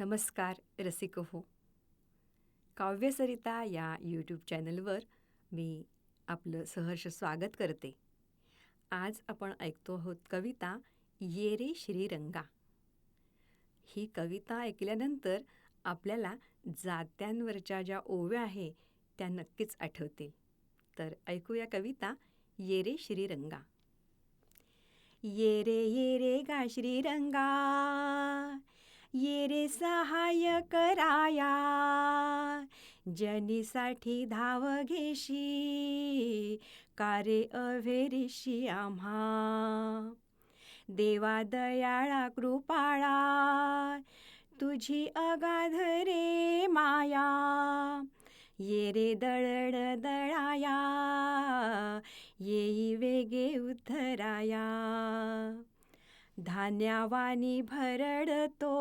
नमस्कार रसिक हो. काव्यसरिता या यूट्यूब चॅनलवर मी आपलं सहर्ष स्वागत करते. आज आपण ऐकतो आहोत कविता ये रे श्रीरंगा. ही कविता ऐकल्यानंतर आपल्याला जात्यांवरच्या ज्या ओव्या आहे त्या नक्कीच आठवतील. तर ऐकूया कविता ये रे श्रीरंगा. ये रे गा श्रीरंगा, ये रे सहाय्य कराया, जनीसाठी धाव घेशी, कारे अभेरीशी आम्हा. देवा दयाळा कृपाळा, तुझी अगाध रे माया, ये रे दळण दळाया, येई वेगे उद्धराया. धान्यावानी भरडतो,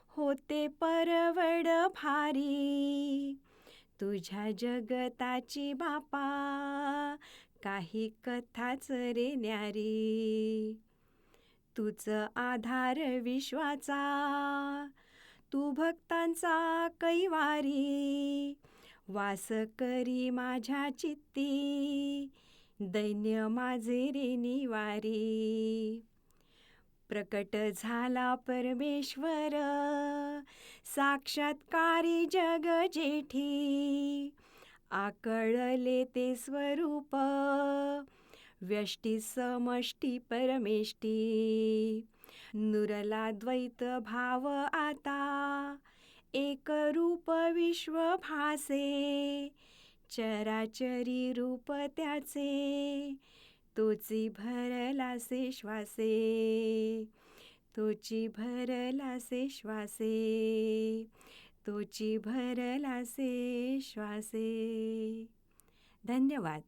होते परवड भारी, तुझ्या जगताची बापा, काही कथाच रे न्यारी. तुझ आधार विश्वाचा, तू भक्तांचा कैवारी, वास करी माझ्या चित्ती, दैन्य माझे रे निवारी. प्रकट झाला परमेश्वर, साक्षात्कारी जग जेठी, आकळले ते स्वरूप, व्यष्टी समष्टी परमेष्टी. नुरला द्वैत भाव आता, एक रूप विश्व भासे, चराचरी रूप त्याचे, तोची भरलासे श्वासे, तोची भरलासे श्वासे, तोची भरलासे श्वासे. धन्यवाद.